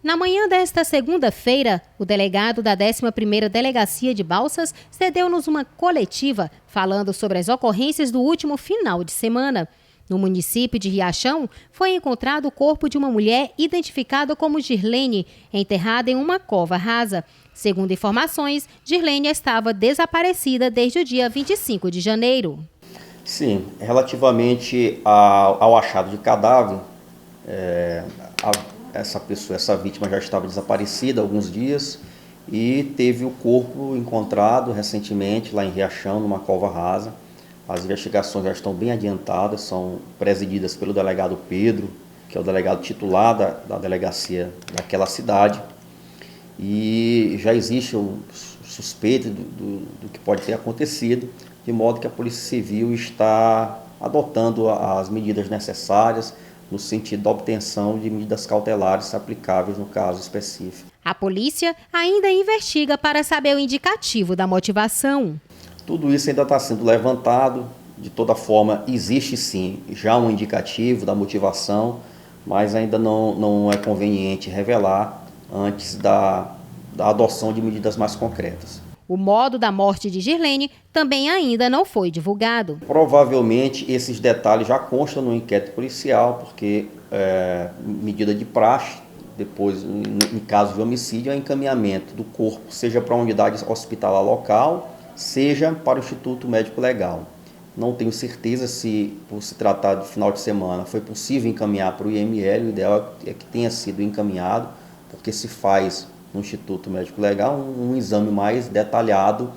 Na manhã desta segunda-feira, o delegado da 11ª Delegacia de Balsas cedeu-nos uma coletiva falando sobre as ocorrências do último final de semana. No município de Riachão, foi encontrado o corpo de uma mulher identificada como Girlene, enterrada em uma cova rasa. Segundo informações, Girlene estava desaparecida desde o dia 25 de janeiro. Sim, relativamente ao achado de cadáver, essa vítima já estava desaparecida há alguns dias e teve o corpo encontrado recentemente lá em Riachão, numa cova rasa. As investigações já estão bem adiantadas, são presididas pelo delegado Pedro, que é o delegado titular da delegacia daquela cidade. E já existe o suspeito do que pode ter acontecido, de modo que a Polícia Civil está adotando as medidas necessárias no sentido da obtenção de medidas cautelares aplicáveis no caso específico. A polícia ainda investiga para saber o indicativo da motivação. Tudo isso ainda está sendo levantado. De toda forma, existe sim já um indicativo da motivação, mas ainda não é conveniente revelar antes da adoção de medidas mais concretas. O modo da morte de Girlene também ainda não foi divulgado. Provavelmente esses detalhes já constam no inquérito policial, porque medida de praxe, depois, em caso de homicídio, é encaminhamento do corpo, seja para a unidade hospitalar local, seja para o Instituto Médico Legal. Não tenho certeza se, por se tratar de final de semana, foi possível encaminhar para o IML. O ideal é que tenha sido encaminhado, porque se faz no Instituto Médico Legal um exame mais detalhado,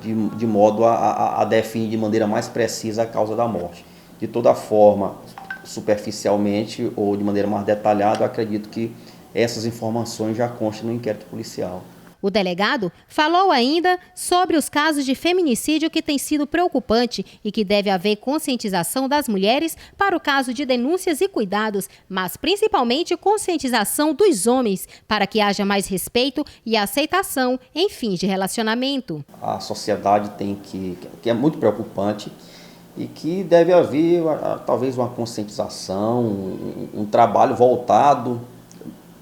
de modo a definir de maneira mais precisa a causa da morte. De toda forma, superficialmente ou de maneira mais detalhada, eu acredito que essas informações já constam no inquérito policial. O delegado falou ainda sobre os casos de feminicídio que tem sido preocupante e que deve haver conscientização das mulheres para o caso de denúncias e cuidados, mas principalmente conscientização dos homens para que haja mais respeito e aceitação em fins de relacionamento. A sociedade que é muito preocupante e que deve haver talvez uma conscientização, um trabalho voltado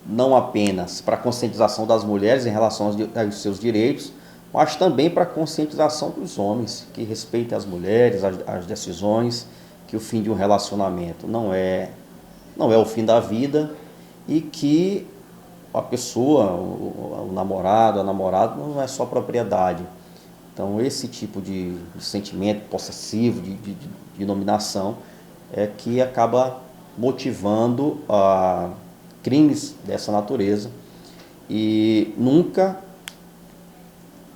não apenas para a conscientização das mulheres em relação aos seus direitos, mas também para a conscientização dos homens, que respeitem as mulheres, as decisões, que o fim de um relacionamento não é o fim da vida e que a pessoa, o namorado, a namorada, não é só propriedade. Então esse tipo de sentimento possessivo, de dominação, é que acaba motivando crimes dessa natureza, e nunca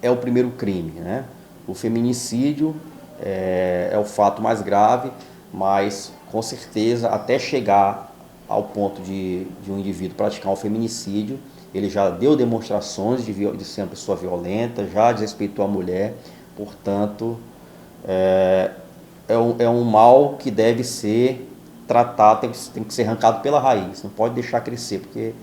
é o primeiro crime, né? O feminicídio é o fato mais grave, mas com certeza até chegar ao ponto de um indivíduo praticar um feminicídio, ele já deu demonstrações de ser uma pessoa violenta, já desrespeitou a mulher, portanto é um mal que deve ser tratado, tem que ser arrancado pela raiz, não pode deixar crescer, porque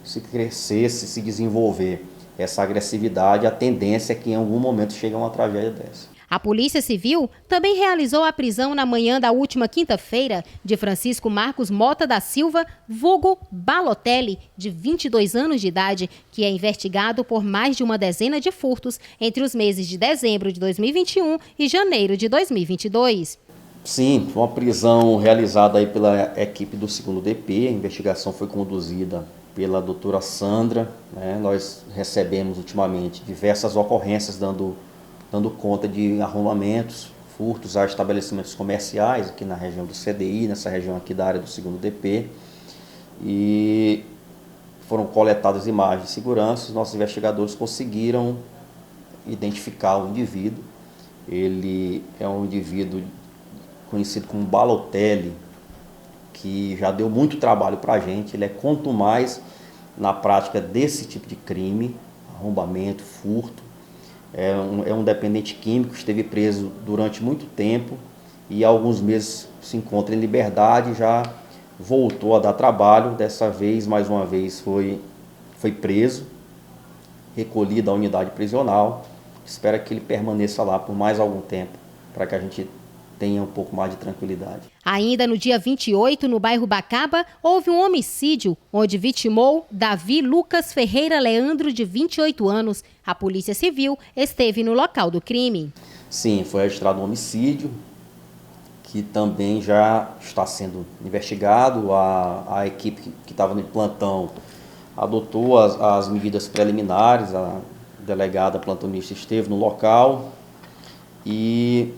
se crescer, se desenvolver essa agressividade, a tendência é que em algum momento chegue a uma tragédia dessa. A Polícia Civil também realizou a prisão na manhã da última quinta-feira de Francisco Marcos Mota da Silva, vulgo Balotelli, de 22 anos de idade, que é investigado por mais de uma dezena de furtos entre os meses de dezembro de 2021 e janeiro de 2022. Sim, foi uma prisão realizada aí pela equipe do 2º DP, a investigação foi conduzida pela doutora Sandra, né? Nós recebemos ultimamente diversas ocorrências dando conta de arrombamentos, furtos a estabelecimentos comerciais aqui na região do CDI, nessa região aqui da área do 2º DP, e foram coletadas imagens de segurança. Os nossos investigadores conseguiram identificar o indivíduo. Ele é um indivíduo conhecido como Balotelli, que já deu muito trabalho para a gente. Ele é contumaz na prática desse tipo de crime, arrombamento, furto. É um dependente químico, esteve preso durante muito tempo e há alguns meses se encontra em liberdade, já voltou a dar trabalho. Dessa vez, mais uma vez, foi preso, recolhido à unidade prisional. Espera que ele permaneça lá por mais algum tempo, para que a gente tenha um pouco mais de tranquilidade. Ainda no dia 28, no bairro Bacaba, houve um homicídio, onde vitimou Davi Lucas Ferreira Leandro, de 28 anos. A Polícia Civil esteve no local do crime. Sim, foi registrado um homicídio, que também já está sendo investigado. A equipe que estava no plantão adotou as medidas preliminares, a delegada plantonista esteve no local e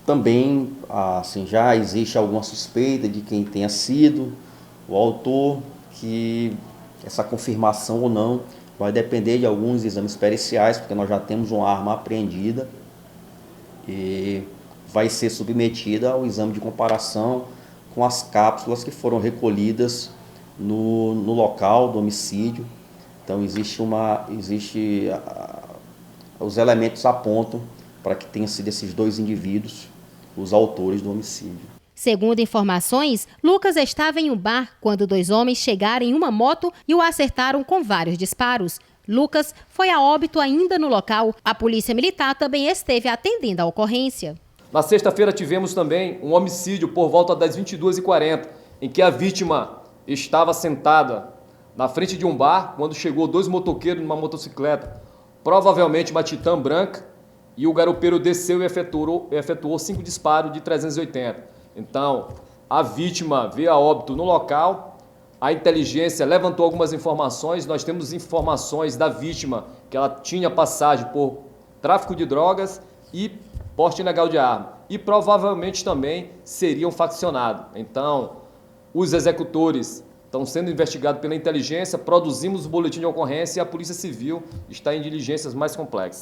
também assim, já existe alguma suspeita de quem tenha sido o autor, que essa confirmação ou não vai depender de alguns exames periciais, porque nós já temos uma arma apreendida e vai ser submetida ao exame de comparação com as cápsulas que foram recolhidas no local do homicídio. Então os elementos apontam para que tenham sido esses dois indivíduos os autores do homicídio. Segundo informações, Lucas estava em um bar quando dois homens chegaram em uma moto e o acertaram com vários disparos. Lucas foi a óbito ainda no local. A Polícia Militar também esteve atendendo a ocorrência. Na sexta-feira tivemos também um homicídio por volta das 22h40, em que a vítima estava sentada na frente de um bar quando chegou dois motoqueiros numa motocicleta, provavelmente uma Titan branca, e o garupeiro desceu e efetuou 5 disparos de 380. Então, a vítima veio a óbito no local, a inteligência levantou algumas informações, nós temos informações da vítima que ela tinha passagem por tráfico de drogas e porte ilegal de arma, e provavelmente também seriam faccionados. Então, os executores estão sendo investigados pela inteligência, produzimos o boletim de ocorrência e a Polícia Civil está em diligências mais complexas.